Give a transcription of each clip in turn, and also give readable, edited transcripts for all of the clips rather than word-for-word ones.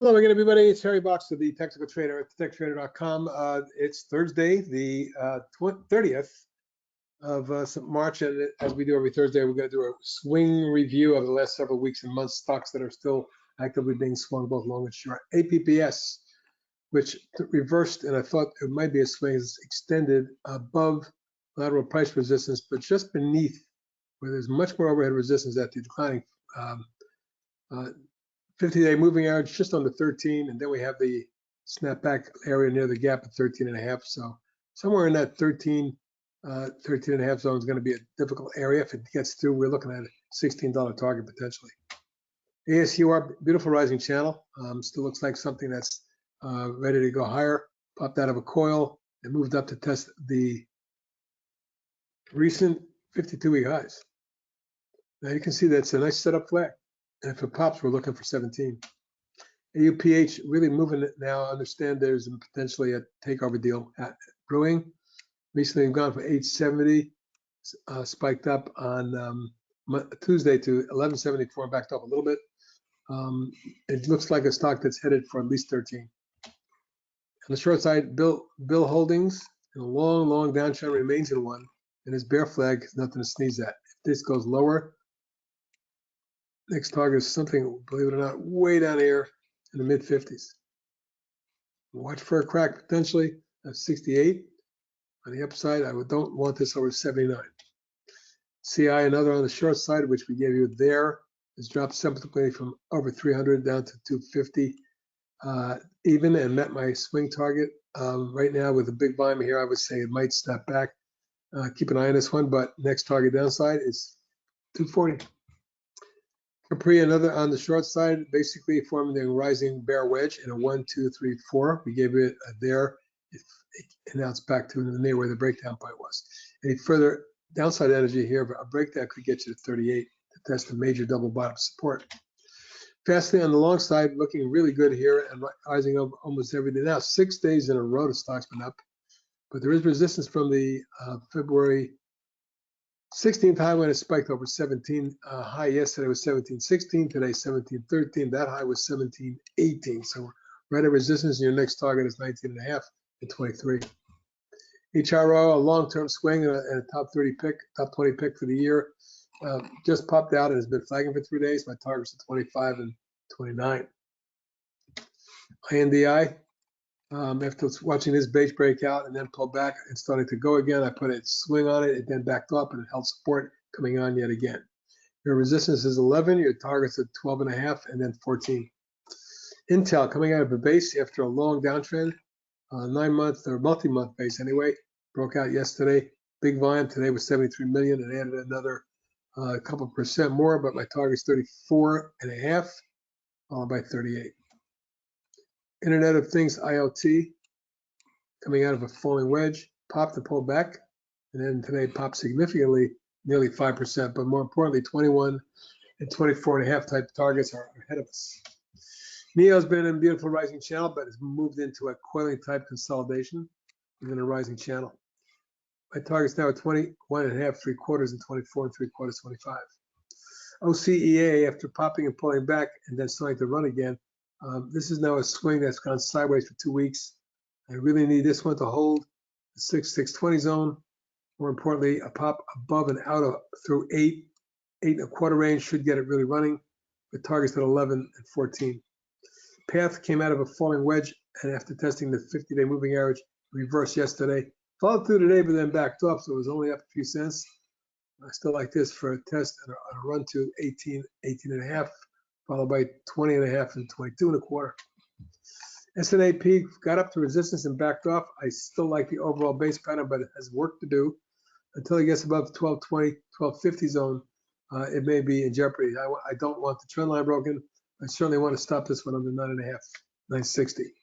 Hello again, everybody. It's Harry Box of the Technical Trader at techtrader.com. It's Thursday, the 30th of March, and as we do every Thursday, we're going to do a swing review of the last several weeks and months stocks that are still actively being swung, both long and short. APPS, which reversed, and I thought it might be a swing, is extended above lateral price resistance, but just beneath where there's much more overhead resistance at the declining 50-day moving average just under 13, and then we have the snapback area near the gap at 13.5. So somewhere in that 13 and a half zone is going to be a difficult area. If it gets through, we're looking at a $16 target potentially. ASUR, beautiful rising channel. Still looks like something that's ready to go higher. Popped out of a coil and moved up to test the recent 52-week highs. Now you can see that's a nice setup flag. And if it pops, we're looking for 17. AUPH really moving it now. I understand there's potentially a takeover deal brewing. Recently, we've gone from 870, spiked up on Tuesday to 1174, and backed up a little bit. It looks like a stock that's headed for at least 13. On the short side, Bill Holdings, in a long downtrend, remains in one, and his bear flag is nothing to sneeze at. If this goes lower, next target is something, believe it or not, way down here in the mid-50s. Watch for a crack potentially at 68. On the upside, I don't want this over 79. CI, another on the short side, which we gave you there, has dropped significantly from over 300 down to 250 even, and met my swing target. Right now with a big volume here, I would say it might snap back. Keep an eye on this one, but next target downside is 240. CPRI, another on the short side, basically forming the rising bear wedge in a 1, 2, 3, 4. We gave it a there. It announced back to near where the breakdown point was. Any further downside energy here, but a breakdown could get you to 38 to test a major double bottom support. Fastly on the long side, looking really good here and rising over almost every day. Now 6 days in a row, the stock's been up, but there is resistance from the February 16th high when it spiked over 17. High yesterday was 17.16. Today 17.13. That high was 17.18. So right at resistance. And your next target is 19.5 and 23. Hrow, a long-term swing and a top 30 pick, top 20 pick for the year. Just popped out and has been flagging for 3 days. My targets are 25 and 29. INDI. After watching this base break out and then pull back and starting to go again, I put a swing on it. It then backed up and it held support coming on yet again. Your resistance is 11. Your target's at 12.5 and then 14. Intel coming out of a base after a long downtrend, 9-month or multi-month base anyway, broke out yesterday. Big volume today was 73 million and added another couple percent more, but my target's 34.5, followed by 38. Internet of Things IoT coming out of a falling wedge, popped and pulled back, and then today popped significantly, nearly 5%, but more importantly, 21 and 24.5 type targets are ahead of us. NEO's been in a beautiful rising channel, but has moved into a coiling type consolidation within a rising channel. My target's now at 21.5, 3/4, and 24 and 3/4, 25. OCEA, after popping and pulling back and then starting to run again, this is now a swing that's gone sideways for 2 weeks. I really need this one to hold the 6,620 zone. More importantly, a pop above and out of through 8 1/4 range should get it really running. The target's at 11 and 14. Path came out of a falling wedge, and after testing the 50-day moving average, reversed yesterday. Followed through today, but then backed up, so it was only up a few cents. I still like this for a test and a run to 18, 18.5. Followed by 20.5 and 22.25. SNAP got up to resistance and backed off. I still like the overall base pattern, but it has work to do. Until it gets above 1220, 1250 zone, it may be in jeopardy. I don't want the trend line broken. I certainly want to stop this one under 9.5, 960.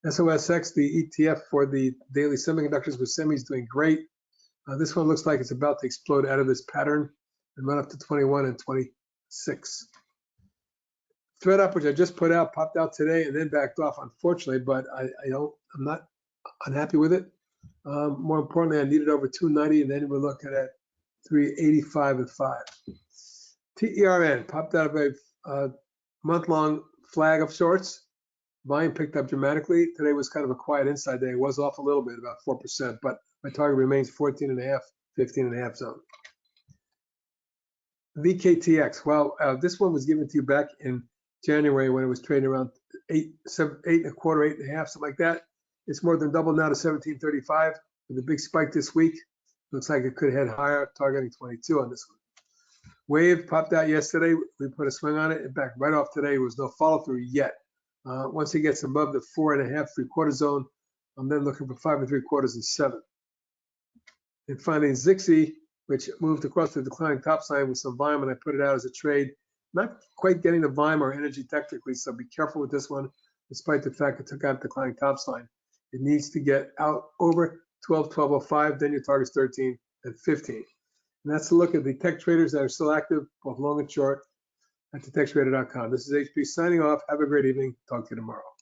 SOSX, the ETF for the daily semiconductors with semis, doing great. This one looks like it's about to explode out of this pattern and run up to 21 and 26. ThreadUp, which I just put out, popped out today and then backed off, unfortunately, but I'm not unhappy with it. More importantly, I need it over 290, and then we're looking at 385 and 5. TERN popped out of a month-long flag of sorts, Volume picked up dramatically. Today was kind of a quiet inside day. It was off a little bit, about 4%, but my target remains 14.5, 15.5 zone. VKTX. Well, this one was given to you back in January when it was trading around 8.25, 8.5, something like that. It's more than doubled now to 17.35 with a big spike this week. Looks like it could head higher, targeting 22 on this one. Wave popped out yesterday. We put a swing on it. It backed right off today. There was no follow through yet. Once it gets above the 4.5, 3/4 zone, I'm then looking for 5 3/4 and 7. And finally, ZYXI, which moved across the declining top sign with some volume, and I put it out as a trade. Not quite getting the volume or energy technically, so be careful with this one, despite the fact it took out declining top sign. It needs to get out over 12, 12.05, then your target's 13 and 15. And that's a look at the tech traders that are still active, both long and short, at thetechtrader.com. This is HP signing off. Have a great evening. Talk to you tomorrow.